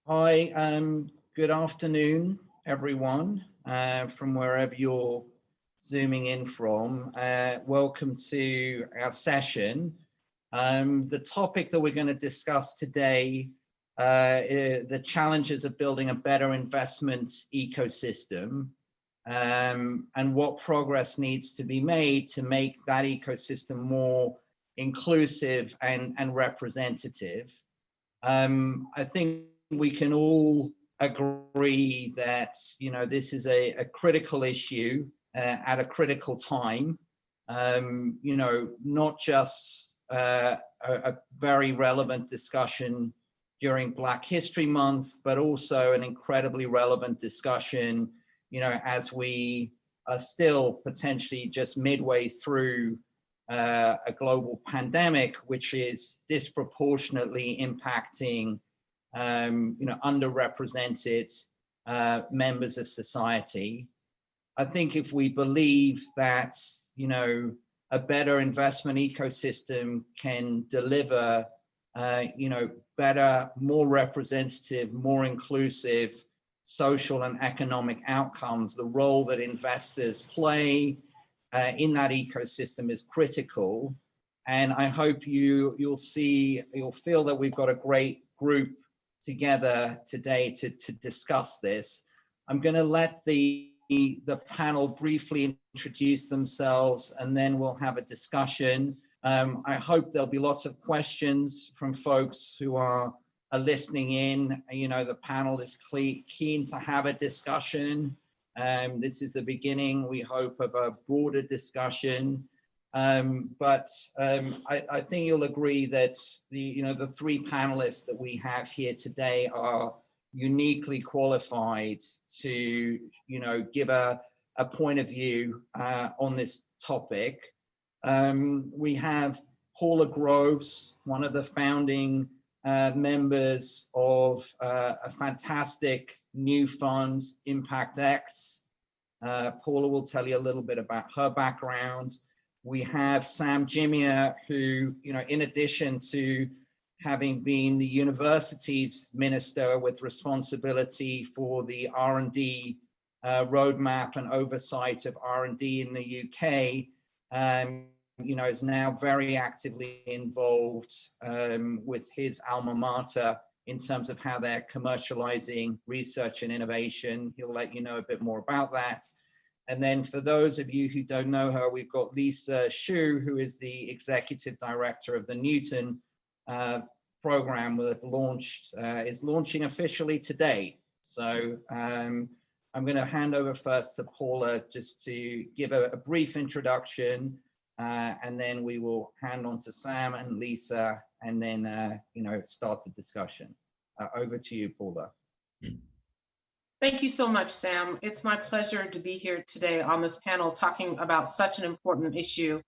Hi, good afternoon, everyone, from wherever you're zooming in from. Welcome to our session. The topic that we're going to discuss today is the challenges of building a better investment ecosystem, and what progress needs to be made to make that ecosystem more inclusive and representative. I think we can all agree that this is a critical issue at a critical time. Not just a very relevant discussion during Black History Month, but also an incredibly relevant discussion, as we are still potentially just midway through a global pandemic, which is disproportionately impacting underrepresented members of society. I think if we believe that, a better investment ecosystem can deliver, better, more representative, more inclusive social and economic outcomes, the role that investors play in that ecosystem is critical. And I hope you'll feel that we've got a great group together today to discuss this. I'm going to let the panel briefly introduce themselves, and then we'll have a discussion. I hope there'll be lots of questions from folks who are listening in. The panel is keen to have a discussion. This is the beginning, we hope, of a broader discussion. But I think you'll agree that the three panelists that we have here today are uniquely qualified to give a point of view on this topic. We have Paula Groves, one of the founding members of a fantastic new fund, ImpactX. Paula will tell you a little bit about her background. We have Sam Jimia, who, in addition to having been the university's minister with responsibility for the R&D roadmap and oversight of R&D in the UK, is now very actively involved with his alma mater in terms of how they're commercializing research and innovation. He'll let you know a bit more about that. And then for those of you who don't know her, we've got Lisa Shu, who is the executive director of the Newton program that is launching officially today. So I'm going to hand over first to Paula just to give a brief introduction, and then we will hand on to Sam and Lisa, and then start the discussion. Over to you, Paula. Thank you so much, Sam. It's my pleasure to be here today on this panel talking about such an important issue.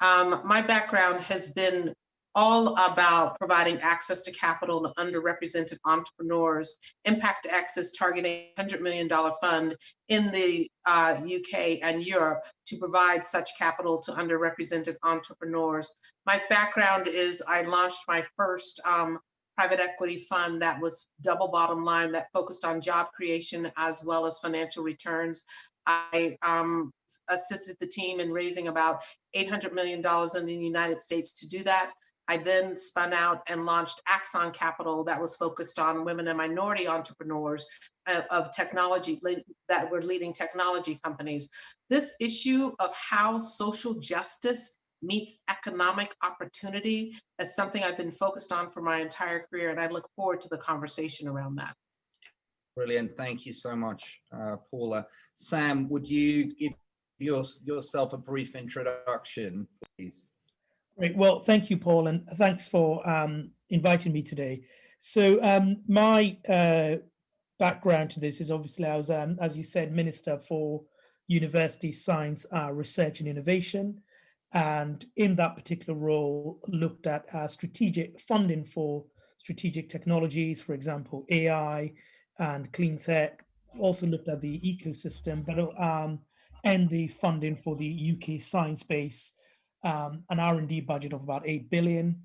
My background has been all about providing access to capital to underrepresented entrepreneurs. ImpactX is targeting a $100 million fund in the UK and Europe to provide such capital to underrepresented entrepreneurs. My background is I launched my first private equity fund that was double bottom line, that focused on job creation as well as financial returns. I assisted the team in raising about $800 million in the United States to do that. I then spun out and launched Axon Capital that was focused on women and minority entrepreneurs of technology that were leading technology companies. This issue of how social justice meets economic opportunity is something I've been focused on for my entire career, and I look forward to the conversation around that. Brilliant. Thank you so much, Paula. Sam, would you give yourself a brief introduction, please? Great. Well, thank you, Paul, and thanks for inviting me today. So my background to this is obviously I was, as you said, Minister for University Science, Research and Innovation. And in that particular role, looked at strategic funding for strategic technologies, for example, AI and clean tech. Also looked at the ecosystem, but and the funding for the UK science base, an R&D budget of about 8 billion,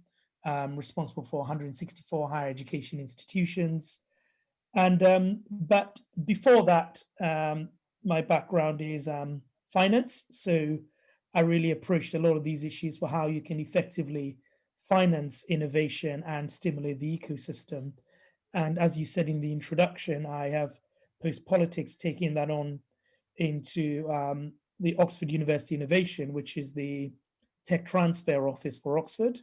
responsible for 164 higher education institutions. And but before that, my background is finance. So I really approached a lot of these issues for how you can effectively finance innovation and stimulate the ecosystem. And as you said in the introduction, I have post politics taking that on into the Oxford University Innovation, which is the tech transfer office for Oxford,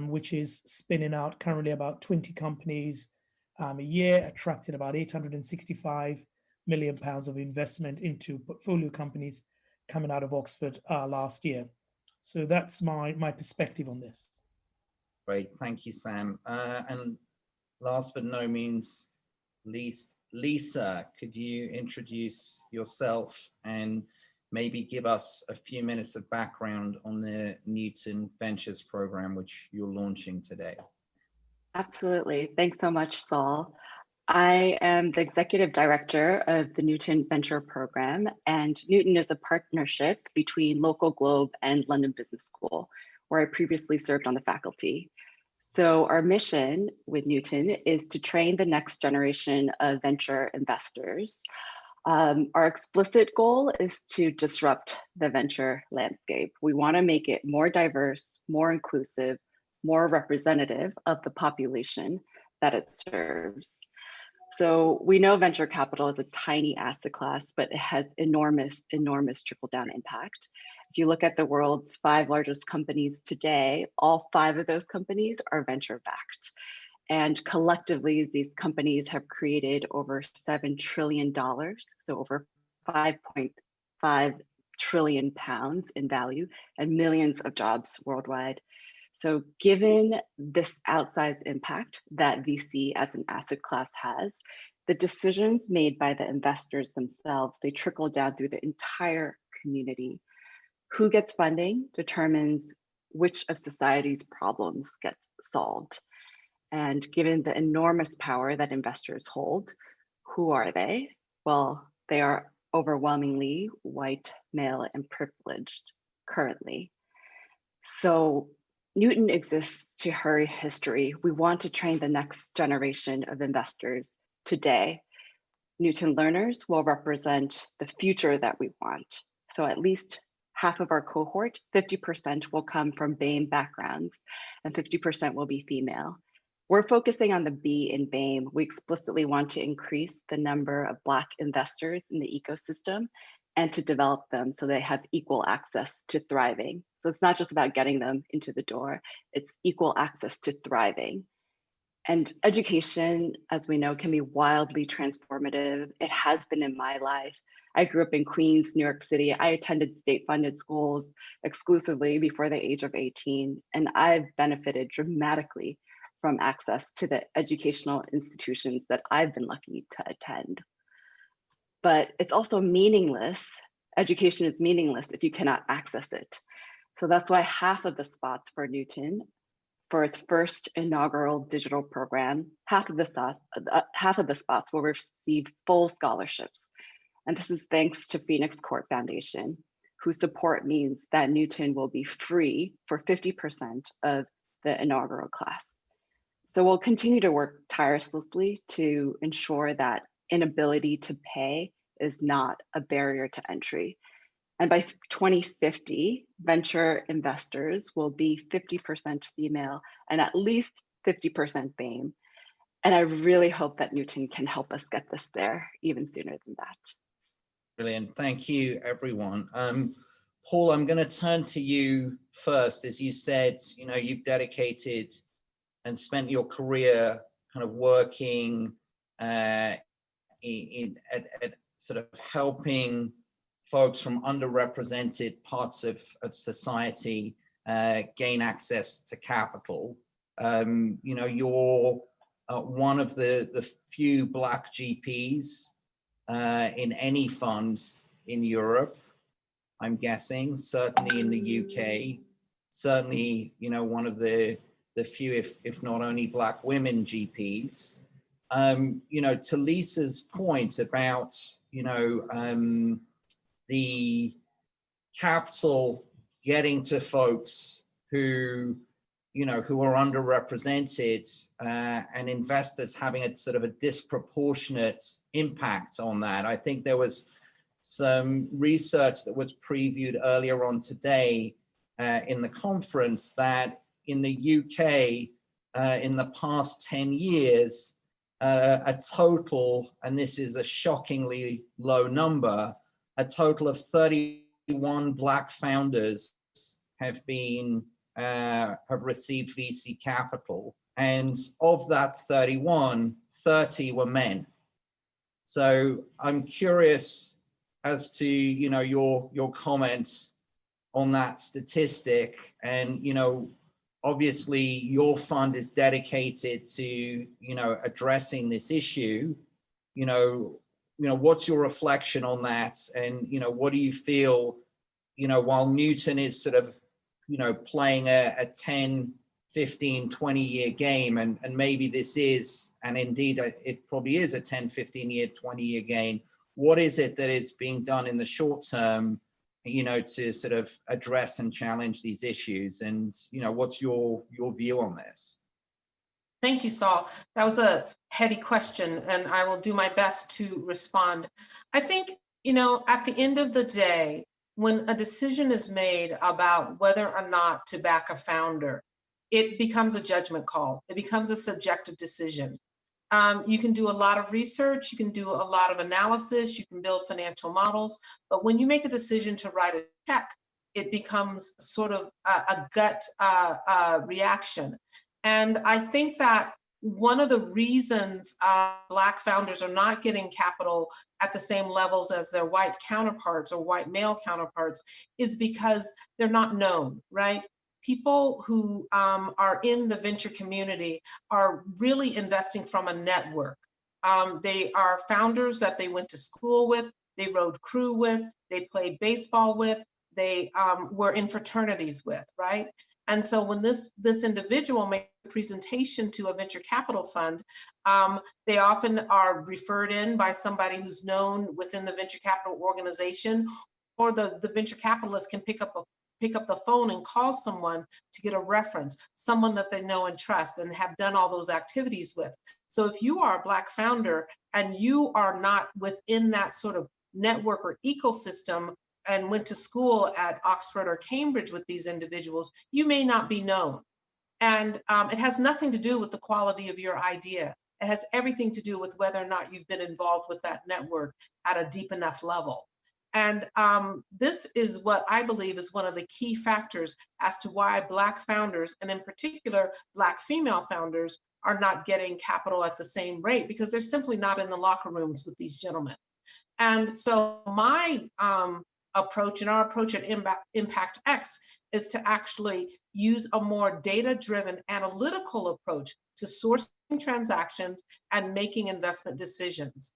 which is spinning out currently about 20 companies a year, attracted about 865 million pounds of investment into portfolio companies coming out of Oxford last year. So that's my perspective on this. Great, thank you, Sam. And last but no means least, Lisa, could you introduce yourself and maybe give us a few minutes of background on the Newton Ventures program, which you're launching today? Absolutely. Thanks so much, Saul. I am the executive director of the Newton Venture Program, and Newton is a partnership between Local Globe and London Business School, where I previously served on the faculty. So our mission with Newton is to train the next generation of venture investors. Our explicit goal is to disrupt the venture landscape. We want to make it more diverse, more inclusive, more representative of the population that it serves. So we know venture capital is a tiny asset class, but it has enormous, enormous trickle-down impact. If you look at the world's 5 largest companies today, all 5 of those companies are venture-backed. And collectively, these companies have created over $7 trillion, so over 5.5 trillion pounds in value, and millions of jobs worldwide. So given this outsized impact that VC as an asset class has, the decisions made by the investors themselves, they trickle down through the entire community. Who gets funding determines which of society's problems gets solved. And given the enormous power that investors hold, who are they? Well, they are overwhelmingly white, male, and privileged currently. So Newton exists to hurry history. We want to train the next generation of investors today. Newton learners will represent the future that we want. So at least half of our cohort, 50% will come from BAME backgrounds and 50% will be female. We're focusing on the B in BAME. We explicitly want to increase the number of Black investors in the ecosystem and to develop them so they have equal access to thriving. So it's not just about getting them into the door, it's equal access to thriving. And education, as we know, can be wildly transformative. It has been in my life. I grew up in Queens, New York City. I attended state-funded schools exclusively before the age of 18, and I've benefited dramatically from access to the educational institutions that I've been lucky to attend. But it's also meaningless. Education is meaningless if you cannot access it. So that's why half of the spots for Newton, for its first inaugural digital program, half of the spots will receive full scholarships. And this is thanks to Phoenix Court Foundation, whose support means that Newton will be free for 50% of the inaugural class. So we'll continue to work tirelessly to ensure that inability to pay is not a barrier to entry. And by 2050, venture investors will be 50% female and at least 50% BAME. And I really hope that Newton can help us get this there even sooner than that. Brilliant. Thank you, everyone. Paul, I'm going to turn to you first. As you said, you know, you've dedicated and spent your career kind of working at sort of helping folks from underrepresented parts of society gain access to capital. You know, you're one of the few Black GPs in any fund in Europe, I'm guessing, certainly in the UK, certainly, you know, one of the few, if not only Black women GPs. You know, to Lisa's point about, you know, the capital getting to folks who who are underrepresented, and investors having a sort of a disproportionate impact on that. I think there was some research that was previewed earlier on today in the conference that in the UK, in the past 10 years, a total, and this is a shockingly low number, a total of 31 Black founders have received VC capital, and of that 31, 30 were men. So I'm curious as to your comments on that statistic, and obviously your fund is dedicated to addressing this issue. What's your reflection on that, and what do you feel while Newton is sort of playing a 10, 15, 20-year game, and maybe this is, and indeed it probably is a 10, 15-year, 20-year game, what is it that is being done in the short term to sort of address and challenge these issues? And what's your view on this? Thank you, Saul. That was a heady question, and I will do my best to respond. I think, at the end of the day, when a decision is made about whether or not to back a founder, it becomes a judgment call. It becomes a subjective decision. You can do a lot of research, you can do a lot of analysis, you can build financial models, but when you make a decision to write a check, it becomes sort of a gut reaction. And I think that one of the reasons Black founders are not getting capital at the same levels as their white counterparts or white male counterparts is because they're not known, right? People who are in the venture community are really investing from a network. They are founders that they went to school with, they rode crew with, they played baseball with, they were in fraternities with, right? And so when this individual makes a presentation to a venture capital fund, they often are referred in by somebody who's known within the venture capital organization, or the venture capitalist can pick up the phone and call someone to get a reference, someone that they know and trust and have done all those activities with. So if you are a Black founder and you are not within that sort of network or ecosystem and went to school at Oxford or Cambridge with these individuals, you may not be known. And it has nothing to do with the quality of your idea. It has everything to do with whether or not you've been involved with that network at a deep enough level. And this is what I believe is one of the key factors as to why Black founders, and in particular, Black female founders, are not getting capital at the same rate, because they're simply not in the locker rooms with these gentlemen. And so my approach, and our approach at Impact X, is to actually use a more data-driven analytical approach to sourcing transactions and making investment decisions.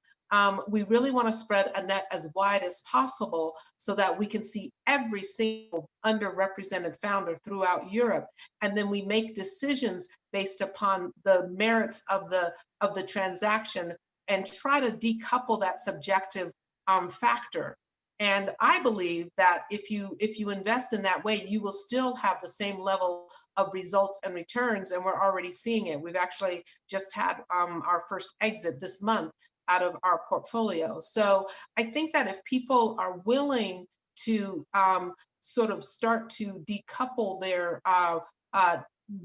We really want to spread a net as wide as possible so that we can see every single underrepresented founder throughout Europe. And then we make decisions based upon the merits of the transaction and try to decouple that subjective factor. And I believe that if you invest in that way, you will still have the same level of results and returns. And we're already seeing it. We've actually just had our first exit this month out of our portfolio. So I think that if people are willing to sort of start to decouple their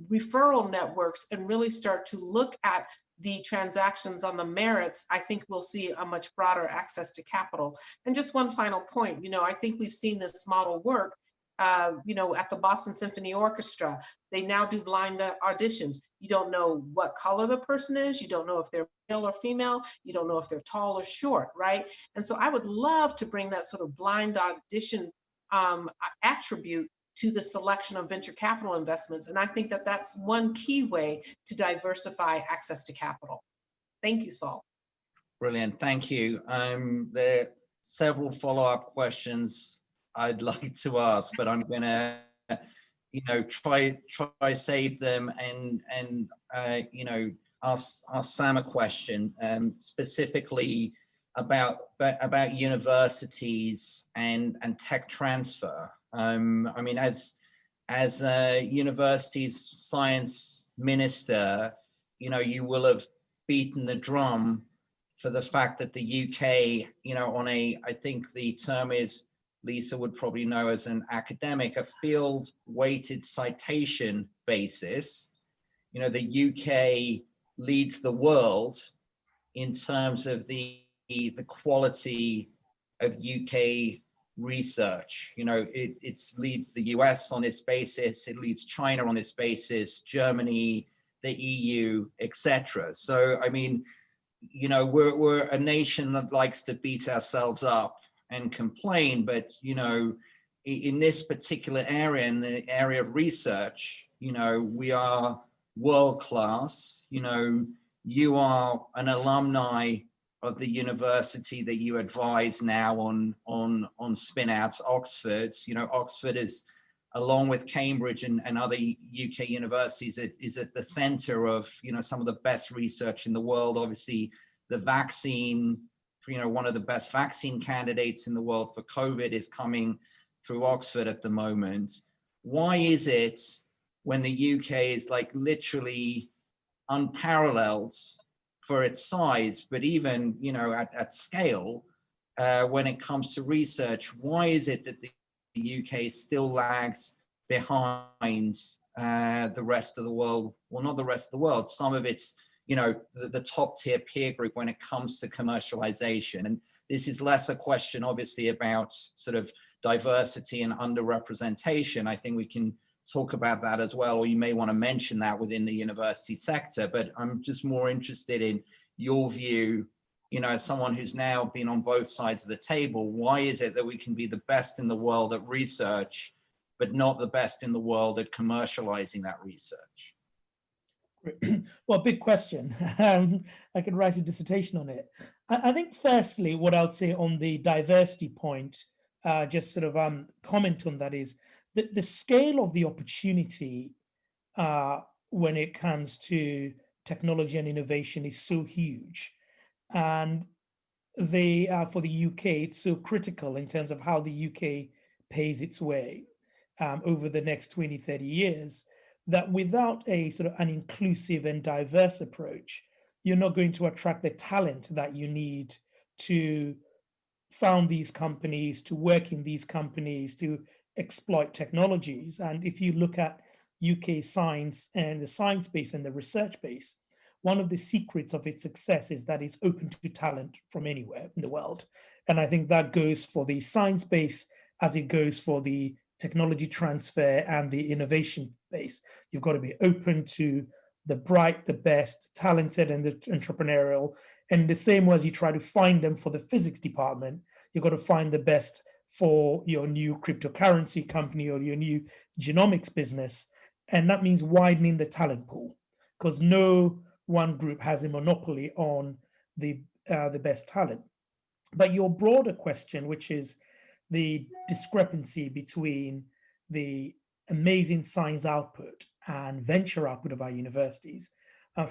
referral networks and really start to look at the transactions on the merits, I think we'll see a much broader access to capital. And just one final point, I think we've seen this model work, at the Boston Symphony Orchestra. They now do blind auditions. You don't know what color the person is. You don't know if they're male or female. You don't know if they're tall or short, right? And so I would love to bring that sort of blind audition attribute to the selection of venture capital investments. And I think that that's one key way to diversify access to capital. Thank you, Saul. Brilliant, thank you. There are several follow-up questions I'd like to ask, but I'm gonna, try save them and ask Sam a question specifically about universities and tech transfer. I mean, as as a university's science minister, you know, you will have beaten the drum for the fact that the UK, you know, on a, I think the term is, Lisa would probably know as an academic, a field weighted citation basis. You know, the UK leads the world in terms of the quality of UK research. You know, it leads the US on this basis, it leads China on this basis, Germany, the EU, etc. So, I mean, you know, we're a nation that likes to beat ourselves up and complain, but, you know, in this particular area, in the area of research, you know, we are world class. You know, you are an alumni of the university that you advise now on spin outs, Oxford. You know, Oxford is, along with Cambridge and other UK universities, it is at the center of, you know, some of the best research in the world. Obviously, the vaccine, you know, one of the best vaccine candidates in the world for COVID is coming through Oxford at the moment. Why is it when the UK is like literally unparalleled for its size, but even, you know, at scale, when it comes to research, why is it that the UK still lags behind the rest of the world? Well, not the rest of the world, some of its, you know, the top tier peer group when it comes to commercialization. And this is less a question, obviously, about sort of diversity and underrepresentation. I think we can talk about that as well, or you may want to mention that within the university sector, but I'm just more interested in your view, you know, as someone who's now been on both sides of the table. Why is it that we can be the best in the world at research, but not the best in the world at commercializing that research? Well, big question. I could write a dissertation on it. I think firstly, what I would say on the diversity point, just sort of comment on that, is that the scale of the opportunity when it comes to technology and innovation is so huge. And for the UK, it's so critical in terms of how the UK pays its way over the next 20, 30 years, that without a sort of an inclusive and diverse approach, you're not going to attract the talent that you need to found these companies, to work in these companies, to exploit technologies. And if you look at UK science and the science base and the research base, one of the secrets of its success is that it's open to talent from anywhere in the world. And I think that goes for the science base as it goes for the technology transfer and the innovation base. You've got to be open to the bright, the best, talented, and the entrepreneurial. And the same way as you try to find them for the physics department, you've got to find the best for your new cryptocurrency company or your new genomics business. And that means widening the talent pool, because no one group has a monopoly on the best talent. But your broader question, which is the discrepancy between the amazing science output and venture output of our universities.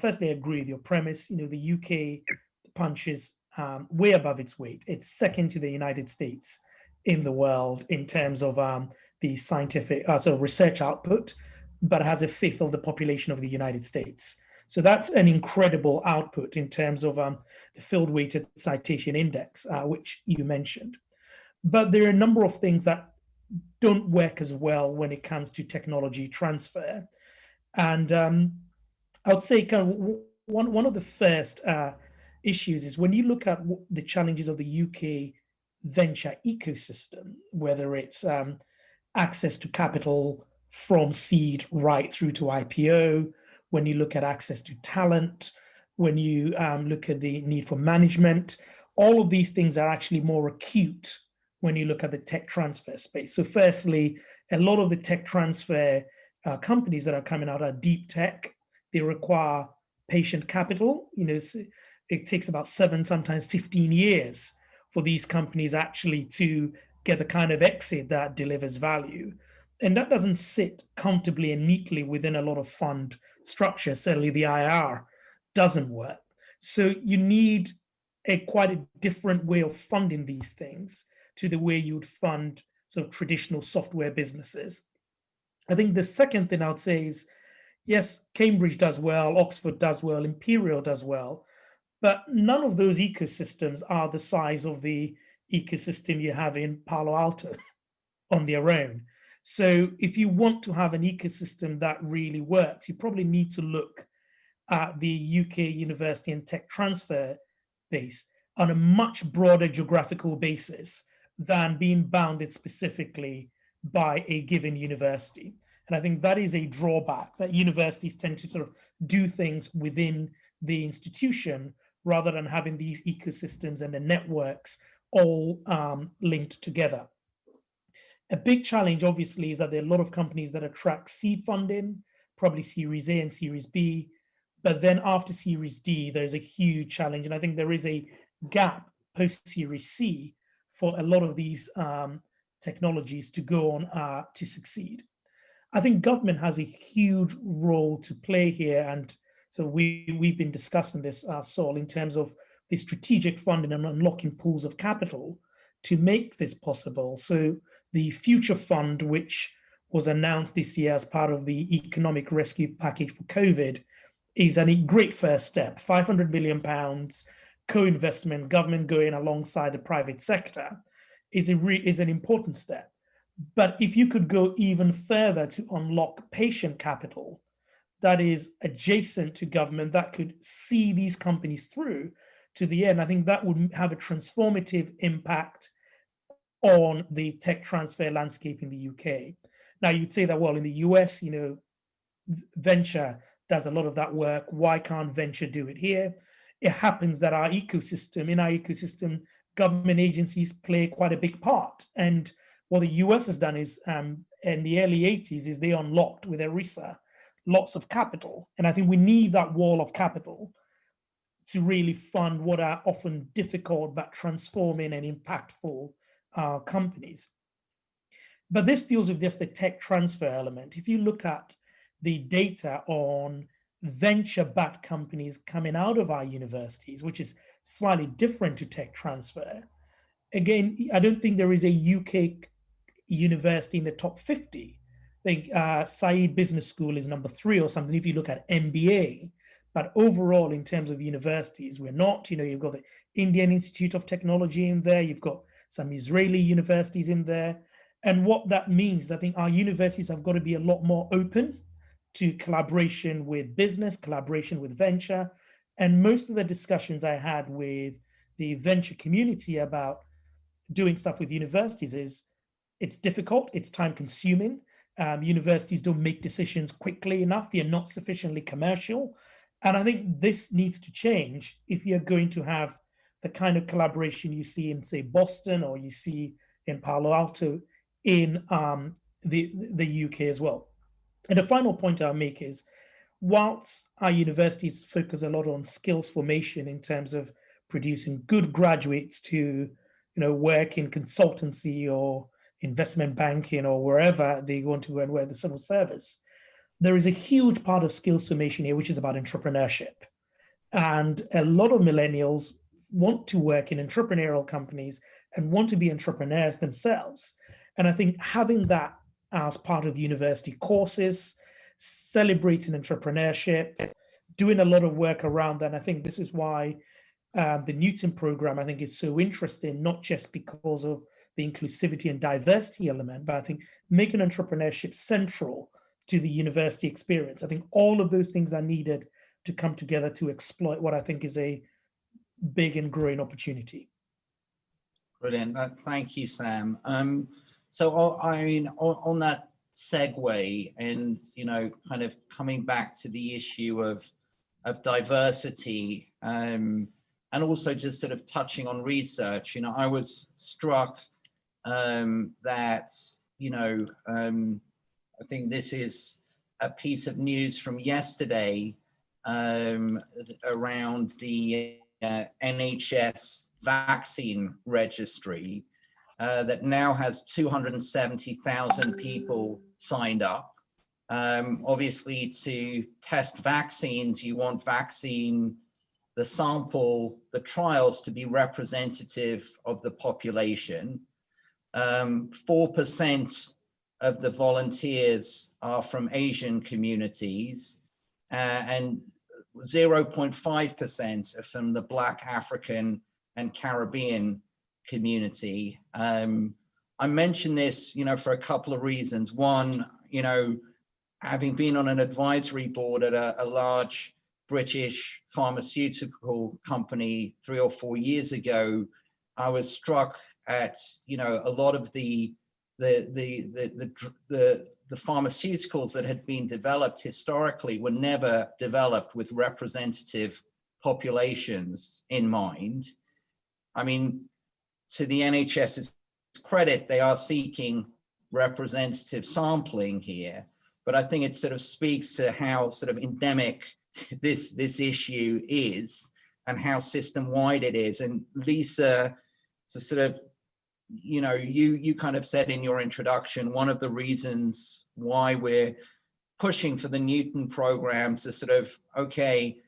Firstly, I agree with your premise. You know, the UK punches way above its weight. It's second to the United States in the world in terms of the scientific, so research output, but has a fifth of the population of the United States. So that's an incredible output in terms of the field weighted citation index, which you mentioned. But there are a number of things that don't work as well when it comes to technology transfer. And I would say kind of one of the first issues is when you look at the challenges of the UK venture ecosystem, whether it's access to capital from seed right through to IPO, when you look at access to talent, when you look at the need for management, all of these things are actually more acute when you look at the tech transfer space. So firstly, a lot of the tech transfer companies that are coming out are deep tech. They require patient capital. You know, it takes about 7, sometimes 15 years for these companies actually to get the kind of exit that delivers value. And that doesn't sit comfortably and neatly within a lot of fund structure. Certainly the IR doesn't work. So you need quite a different way of funding these things to the way you would fund sort of traditional software businesses. I think the second thing I would say is, yes, Cambridge does well, Oxford does well, Imperial does well, but none of those ecosystems are the size of the ecosystem you have in Palo Alto on their own. So if you want to have an ecosystem that really works, you probably need to look at the UK university and tech transfer base on a much broader geographical basis than being bounded specifically by a given university. And I think that is a drawback, that universities tend to sort of do things within the institution rather than having these ecosystems and the networks all linked together. A big challenge, obviously, is that there are a lot of companies that attract seed funding, probably Series A and Series B. But then after Series D, there's a huge challenge. And I think there is a gap post Series C for a lot of these technologies to go on to succeed. I think government has a huge role to play here. And so we've been discussing this, Saul, in terms of the strategic funding and unlocking pools of capital to make this possible. So the Future Fund, which was announced this year as part of the economic rescue package for COVID, is a great first step. £500 million co-investment, government going alongside the private sector is an important step. But if you could go even further to unlock patient capital that is adjacent to government, that could see these companies through to the end, I think that would have a transformative impact on the tech transfer landscape in the UK. Now, you'd say that, well, in the US, venture does a lot of that work. Why can't venture do it here? It happens that in our ecosystem, government agencies play quite a big part. And what the US has done is, in the early 80s, is they unlocked with ERISA lots of capital. And I think we need that wall of capital to really fund what are often difficult but transforming and impactful companies. But this deals with just the tech transfer element. If you look at the data on venture-backed companies coming out of our universities, which is slightly different to tech transfer, again, I don't think there is a UK university in the top 50. I think Said Business School is number 3 or something if you look at MBA. But overall, in terms of universities, we're not. You've got the Indian Institute of Technology in there. You've got some Israeli universities in there. And what that means is I think our universities have got to be a lot more open to collaboration with business, collaboration with venture. And most of the discussions I had with the venture community about doing stuff with universities is it's difficult, it's time consuming. Universities don't make decisions quickly enough. They're not sufficiently commercial. And I think this needs to change if you're going to have the kind of collaboration you see in, say, Boston or you see in Palo Alto in the UK as well. And the final point I'll make is, whilst our universities focus a lot on skills formation in terms of producing good graduates to, work in consultancy or investment banking or wherever they want to go and work the civil service, there is a huge part of skills formation here, which is about entrepreneurship. And a lot of millennials want to work in entrepreneurial companies and want to be entrepreneurs themselves. And I think having that as part of university courses, celebrating entrepreneurship, doing a lot of work around that. And I think this is why the Newton program, I think, is so interesting, not just because of the inclusivity and diversity element, but I think making entrepreneurship central to the university experience. I think all of those things are needed to come together to exploit what I think is a big and growing opportunity. Brilliant. Thank you, Sam. So on that segue and, kind of coming back to the issue of diversity, and also just sort of touching on research, I was struck that, I think this is a piece of news from yesterday around the NHS vaccine registry that now has 270,000 people signed up. Obviously, to test vaccines, you want the sample, the trials to be representative of the population. 4% of the volunteers are from Asian communities, and 0.5% are from the Black, African, and Caribbean community. I mention this, for a couple of reasons. One, having been on an advisory board at a large British pharmaceutical company 3 or 4 years ago, I was struck at, a lot of the pharmaceuticals that had been developed historically were never developed with representative populations in mind. I mean, to the NHS's credit, they are seeking representative sampling here, but I think it sort of speaks to how sort of endemic this issue is and how system-wide it is. And Lisa, to sort of, you kind of said in your introduction, one of the reasons why we're pushing for the Newton program to sort of, okay,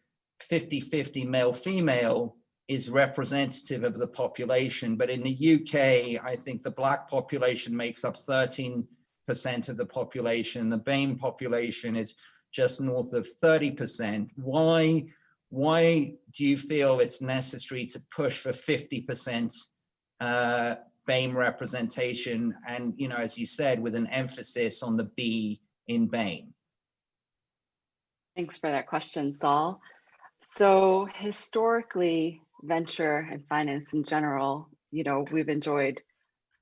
50-50 male-female is representative of the population. But in the UK, I think the Black population makes up 13% of the population. The BAME population is just north of 30%. Why do you feel it's necessary to push for 50% BAME representation, and as you said, with an emphasis on the B in BAME? Thanks for that question, Saul. So historically, venture and finance in general, we've enjoyed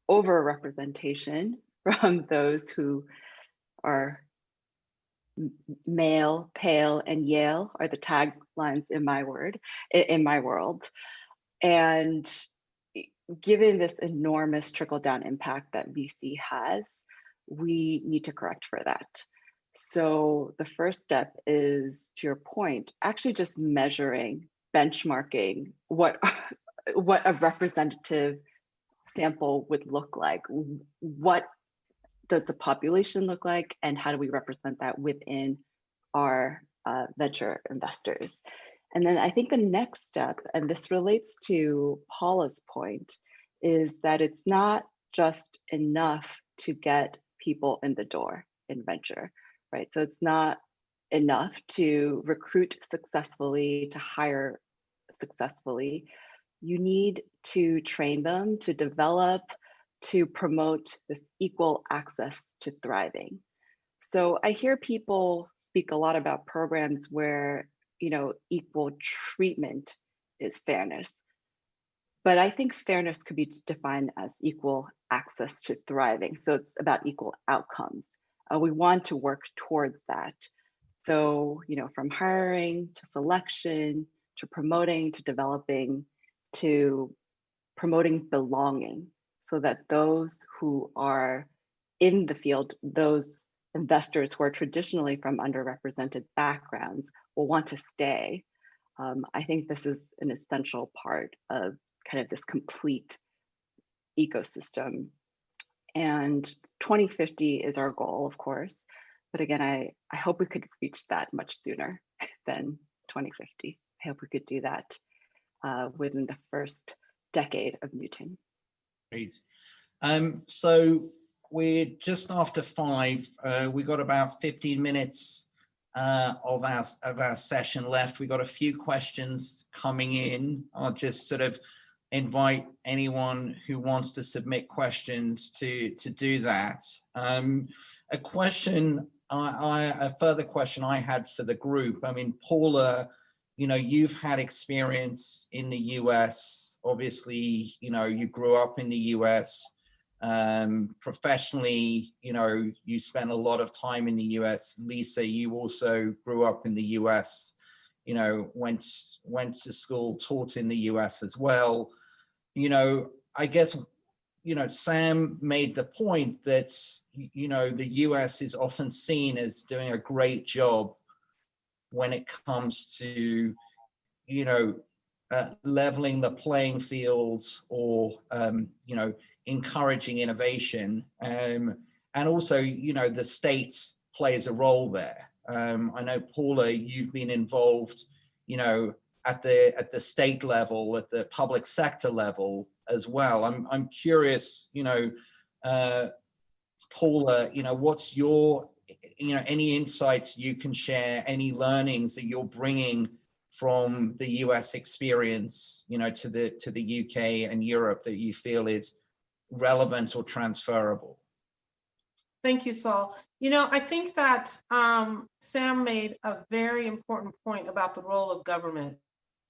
overrepresentation from those who are male, pale, and Yale are the taglines in my world. And given this enormous trickle-down impact that VC has, we need to correct for that. So the first step is, to your point, actually just measuring, benchmarking what a representative sample would look like. What does the population look like, and how do we represent that within our venture investors? And then I think the next step, and this relates to Paula's point, is that it's not just enough to get people in the door in venture, right? So it's not enough to recruit successfully, to hire successfully. You need to train them, to develop, to promote this equal access to thriving. So I hear people speak a lot about programs where, equal treatment is fairness. But I think fairness could be defined as equal access to thriving. So it's about equal outcomes. We want to work towards that. So, from hiring to selection, to promoting, to developing, to promoting belonging, so that those who are in the field, those investors who are traditionally from underrepresented backgrounds, will want to stay. I think this is an essential part of kind of this complete ecosystem. And 2050 is our goal, of course. But again, I hope we could reach that much sooner than 2050. I hope we could do that within the first decade of Newton. Great. So we're just after 5. We got about 15 minutes of our session left. We got a few questions coming in. I'll just sort of invite anyone who wants to submit questions to do that. A further question I had for the group. I mean, Paula, you've had experience in the US. Obviously, you grew up in the US. Professionally, you spent a lot of time in the US. Lisa, you also grew up in the US, went to school, taught in the US as well. I guess, Sam made the point that, the US is often seen as doing a great job when it comes to, leveling the playing fields or, encouraging innovation. And also, the state plays a role there. I know, Paula, you've been involved, at the state level, at the public sector level as well. I'm curious, Paula, what's your, any insights you can share, any learnings that you're bringing from the US experience, to the UK and Europe that you feel is relevant or transferable? Thank you, Saul. I think that Sam made a very important point about the role of government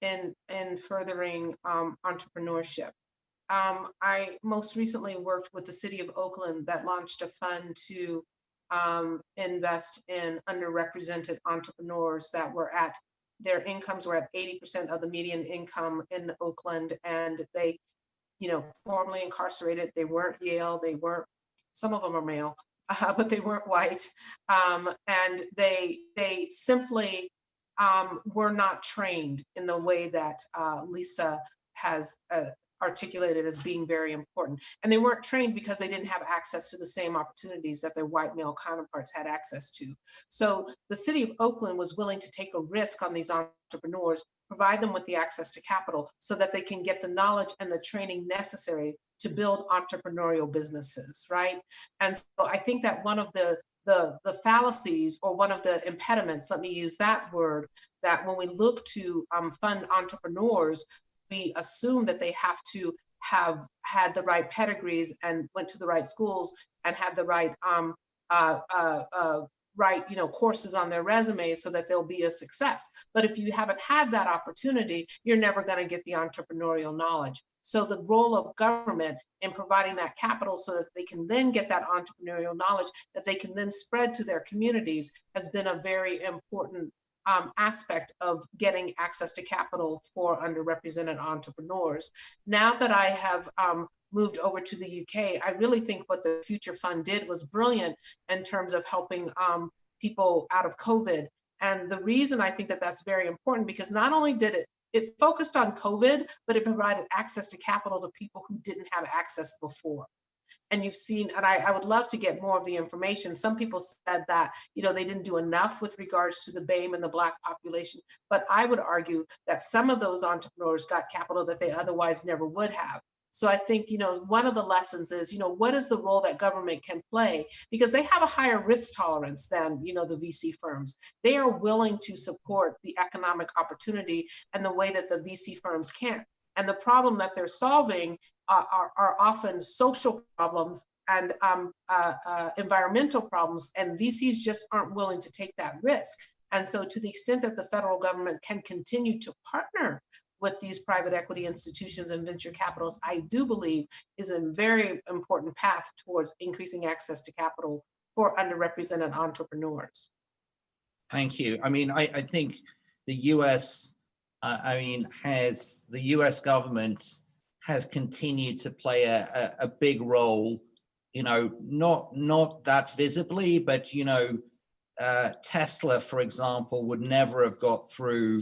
in furthering entrepreneurship. I most recently worked with the city of Oakland that launched a fund to invest in underrepresented entrepreneurs that were their incomes were at 80% of the median income in Oakland, and they, formerly incarcerated. They weren't Yale, some of them are male, but they weren't white, and they simply were not trained in the way that Lisa has articulated as being very important. And they weren't trained because they didn't have access to the same opportunities that their white male counterparts had access to. So the city of Oakland was willing to take a risk on these entrepreneurs, provide them with the access to capital so that they can get the knowledge and the training necessary to build entrepreneurial businesses, right? And so I think that one of the fallacies, or one of the impediments, let me use that word, that when we look to fund entrepreneurs, we assume that they have to have had the right pedigrees and went to the right schools and had the right courses on their resume so that they'll be a success. But if you haven't had that opportunity, you're never going to get the entrepreneurial knowledge. So the role of government in providing that capital so that they can then get that entrepreneurial knowledge that they can then spread to their communities has been a very important aspect of getting access to capital for underrepresented entrepreneurs. Now that I have moved over to the UK, I really think what the Future Fund did was brilliant in terms of helping people out of COVID. And the reason I think that that's very important, because not only did it focused on COVID, but it provided access to capital to people who didn't have access before. And you've seen, and I would love to get more of the information. Some people said that, they didn't do enough with regards to the BAME and the Black population, but I would argue that some of those entrepreneurs got capital that they otherwise never would have. So I think, one of the lessons is, what is the role that government can play? Because they have a higher risk tolerance than, the VC firms. They are willing to support the economic opportunity and the way that the VC firms can't. And the problem that they're solving are often social problems and environmental problems, and VCs just aren't willing to take that risk. And so to the extent that the federal government can continue to partner with these private equity institutions and venture capitalists, I do believe is a very important path towards increasing access to capital for underrepresented entrepreneurs. Thank you. I mean, I think the US, the US government has continued to play a big role, not that visibly, but, Tesla, for example, would never have got through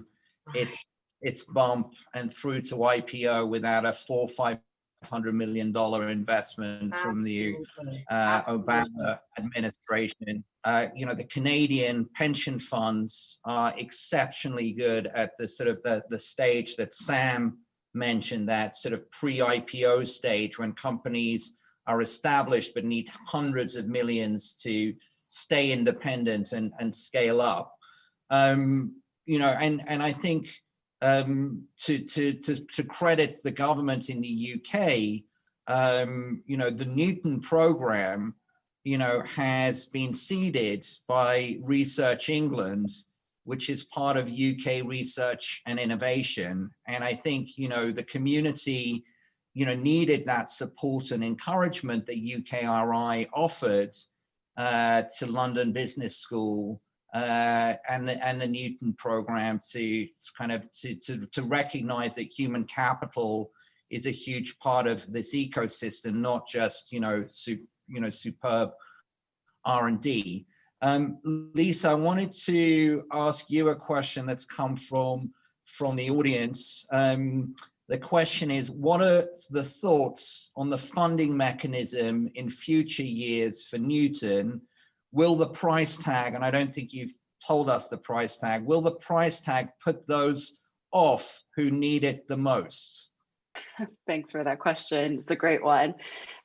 its bump and through to IPO without a $400-500 million investment from the Obama administration. The Canadian pension funds are exceptionally good at the sort of the stage that Sam mentioned, that sort of pre-IPO stage when companies are established but need hundreds of millions to stay independent and scale up. And I think to credit the government in the UK, the Newton program, has been seeded by Research England, which is part of UK research and innovation. And I think, the community, needed that support and encouragement that UKRI offered to London Business School and the Newton program to recognize that human capital is a huge part of this ecosystem, not just, superb R&D. Lisa, I wanted to ask you a question that's come from the audience. The question is, what are the thoughts on the funding mechanism in future years for Newton? Will the price tag, and I don't think you've told us the price tag, will the price tag put those off who need it the most? Thanks for that question. It's a great one.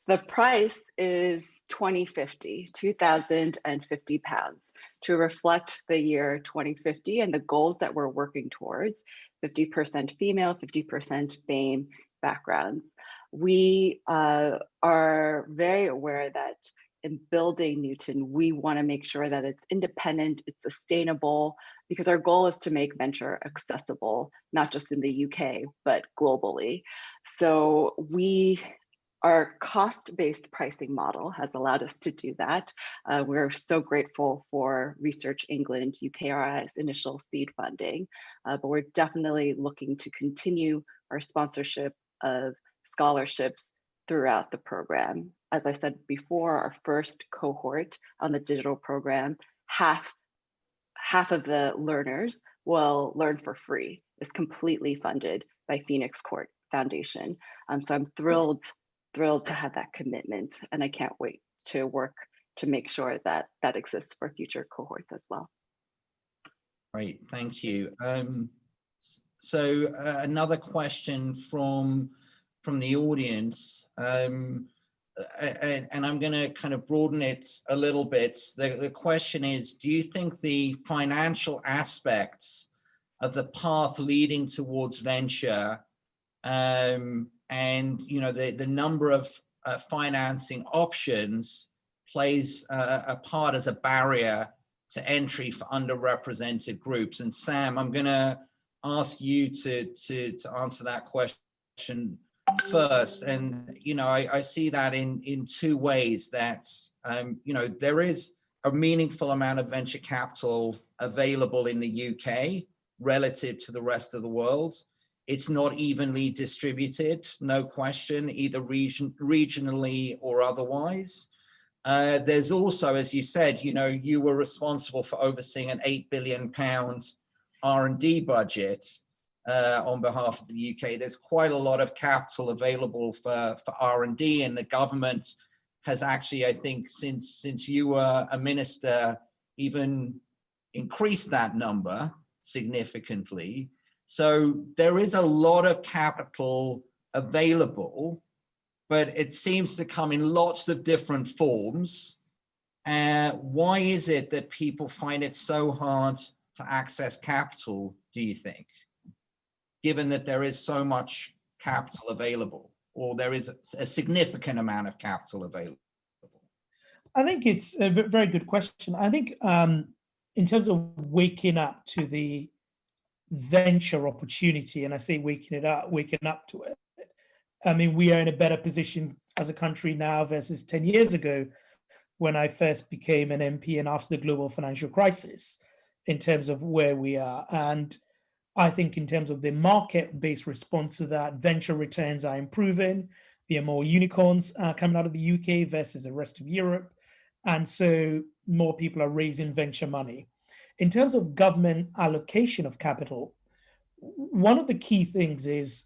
The price is £2,050 to reflect the year 2050 and the goals that we're working towards, 50% female, 50% BAME backgrounds. We are very aware that in building Newton, we want to make sure that it's independent, it's sustainable, because our goal is to make venture accessible, not just in the UK, but globally. So our cost-based pricing model has allowed us to do that. We're so grateful for Research England, UKRI's initial seed funding, but we're definitely looking to continue our sponsorship of scholarships throughout the program. As I said before, our first cohort on the digital program, half of the learners will learn for free. It's completely funded by Phoenix Court Foundation. So I'm thrilled to have that commitment, and I can't wait to work to make sure that that exists for future cohorts as well. Great, thank you. So another question from the audience, and I'm going to kind of broaden it a little bit. The question is, do you think the financial aspects of the path leading towards venture and the number of financing options plays a part as a barrier to entry for underrepresented groups? And Sam, I'm going to ask you to answer that question first. And I see that in two ways, that there is a meaningful amount of venture capital available in the UK relative to the rest of the world. It's not evenly distributed, no question, either regionally or otherwise. There's also, as you said, you were responsible for overseeing an £8 billion R&D budget on behalf of the UK. There's quite a lot of capital available for R&D, and the government has actually, I think, since you were a minister, even increased that number significantly. So there is a lot of capital available, but it seems to come in lots of different forms. Why is it that people find it so hard to access capital, do you think, given that there is so much capital available, or there is a significant amount of capital available? I think it's a very good question. I think in terms of waking up to the venture opportunity, and I say waking up to it, I mean, we are in a better position as a country now versus 10 years ago when I first became an MP and after the global financial crisis, in terms of where we are. And I think in terms of the market-based response to that, venture returns are improving. There are more unicorns coming out of the UK versus the rest of Europe. And so more people are raising venture money. In terms of government allocation of capital, one of the key things is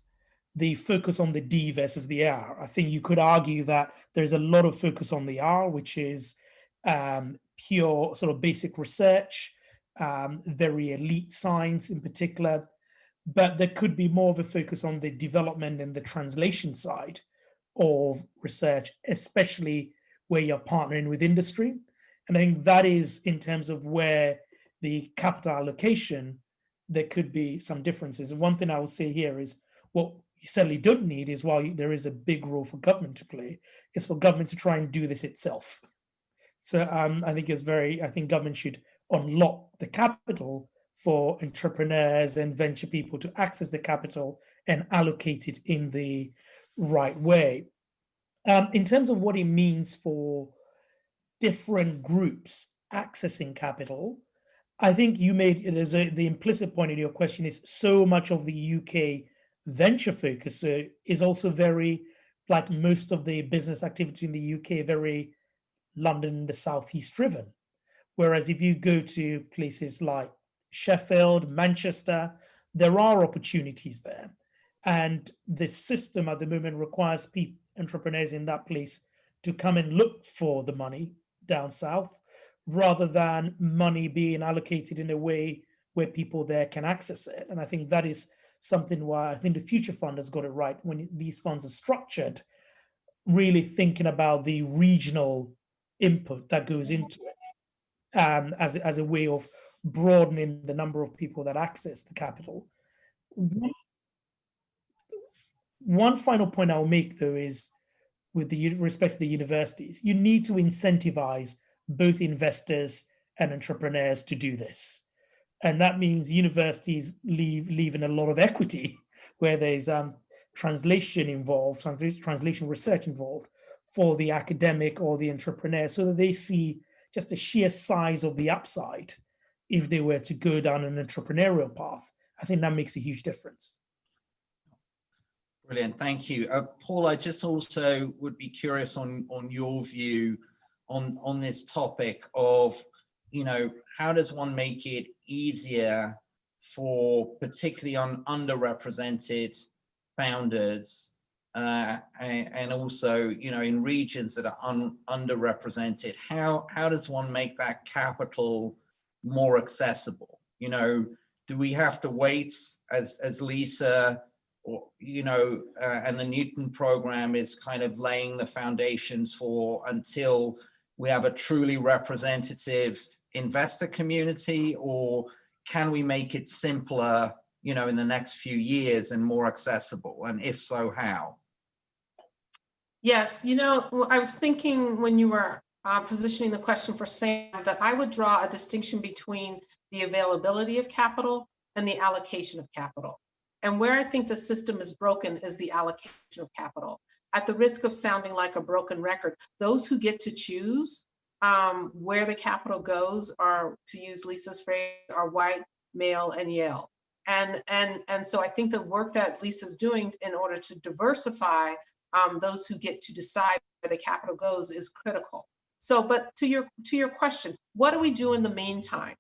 the focus on the D versus the R. I think you could argue that there's a lot of focus on the R, which is pure sort of basic research, very elite science in particular, but there could be more of a focus on the development and the translation side of research, especially where you're partnering with industry. And I think that is, in terms of where the capital allocation, there could be some differences. And one thing I will say here is, what you certainly don't need is, while there is a big role for government to play, is for government to try and do this itself. So I think government should unlock the capital for entrepreneurs and venture people to access the capital and allocate it in the right way. In terms of what it means for different groups accessing capital, I think you made the implicit point in your question is so much of the UK venture focus is also very, like most of the business activity in the UK, very London, the Southeast driven. Whereas if you go to places like Sheffield, Manchester, there are opportunities there. And the system at the moment requires entrepreneurs in that place to come and look for the money down south, rather than money being allocated in a way where people there can access it. And I think that is something why I think the Future Fund has got it right. When these funds are structured, really thinking about the regional input that goes into it, as a way of broadening the number of people that access the capital. One final point I'll make, though, is with the respect to the universities, you need to incentivize both investors and entrepreneurs to do this. And that means universities leaving a lot of equity where there's translation involved, translation research involved for the academic or the entrepreneur, so that they see just the sheer size of the upside if they were to go down an entrepreneurial path. I think that makes a huge difference. Brilliant, thank you. Paul, I just also would be curious on your view on this topic of, you know, how does one make it easier for particularly on underrepresented founders and also, you know, in regions that are underrepresented, how does one make that capital more accessible? You know, do we have to wait as Lisa, or, you know, and the Newton program is kind of laying the foundations for until we have a truly representative investor community, or can we make it simpler, you know, in the next few years and more accessible? And if so, how? Yes, you know, I was thinking when you were positioning the question for Sam that I would draw a distinction between the availability of capital and the allocation of capital. And where I think the system is broken is the allocation of capital. At the risk of sounding like a broken record, those who get to choose where the capital goes are, to use Lisa's phrase, are white, male, and Yale. And so I think the work that Lisa's doing in order to diversify those who get to decide where the capital goes is critical. So, but to your question, what do we do in the meantime?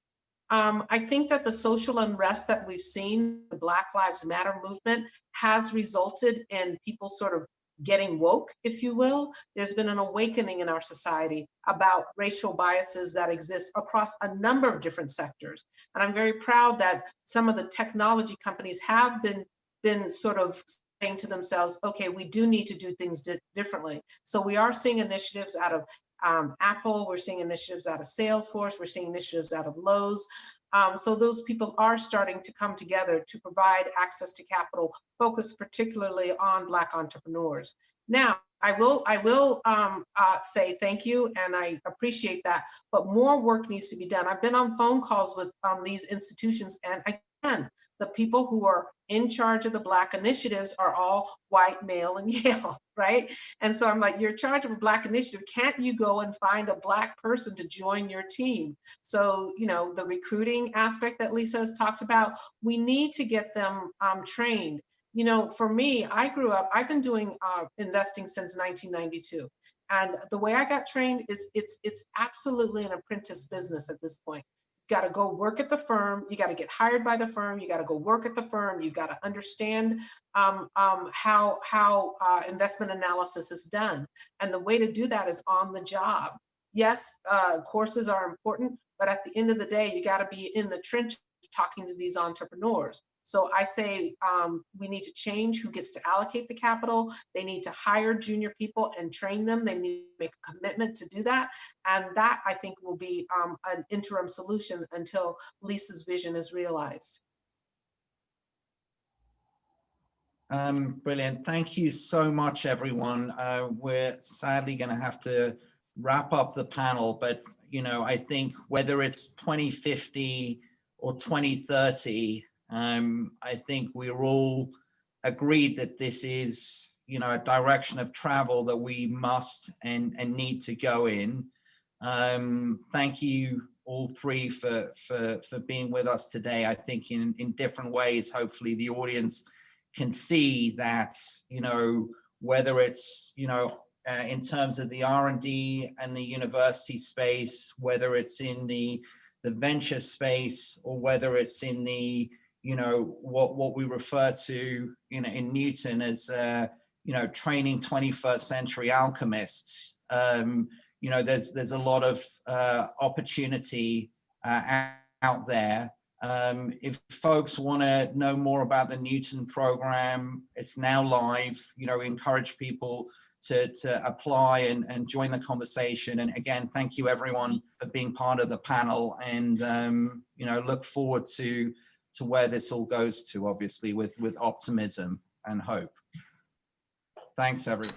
I think that the social unrest that we've seen, the Black Lives Matter movement, has resulted in people sort of getting woke, if you will. There's been an awakening in our society about racial biases that exist across a number of different sectors. And I'm very proud that some of the technology companies have been sort of saying to themselves, okay, we do need to do things differently. So we are seeing initiatives out of Apple, we're seeing initiatives out of Salesforce, we're seeing initiatives out of Lowe's. So those people are starting to come together to provide access to capital, focused particularly on Black entrepreneurs. Now, I will say thank you, and I appreciate that, but more work needs to be done. I've been on phone calls with these institutions, and again, the people who are in charge of the Black initiatives are all white, male, and Yale, right? And so I'm like, you're in charge of a Black initiative. Can't you go and find a Black person to join your team? So, you know, the recruiting aspect that Lisa has talked about, we need to get them trained. You know, for me, I grew up, I've been doing investing since 1992. And the way I got trained is it's absolutely an apprentice business at this point. You got to go work at the firm. You got to get hired by the firm. You got to go work at the firm. You got to understand how investment analysis is done. And the way to do that is on the job. Yes, courses are important, but at the end of the day, you got to be in the trenches talking to these entrepreneurs. So I say we need to change who gets to allocate the capital. They need to hire junior people and train them. They need to make a commitment to do that. And that, I think, will be an interim solution until Lisa's vision is realized. Brilliant. Thank you so much, everyone. We're sadly going to have to wrap up the panel, but, you know, I think whether it's 2050 or 2030, I think we're all agreed that this is, you know, a direction of travel that we must and need to go in. Thank you all three for being with us today. I think in different ways, hopefully the audience can see that, you know, whether it's, you know, in terms of the R&D and the university space, whether it's in the venture space, or whether it's in the, you know, what we refer to, you know, in Newton as, you know, training 21st century alchemists. You know, there's a lot of opportunity out there. If folks want to know more about the Newton program, it's now live. You know, we encourage people to apply and join the conversation. And again, thank you everyone for being part of the panel, and look forward to where this all goes to, obviously with optimism and hope. Thanks everyone.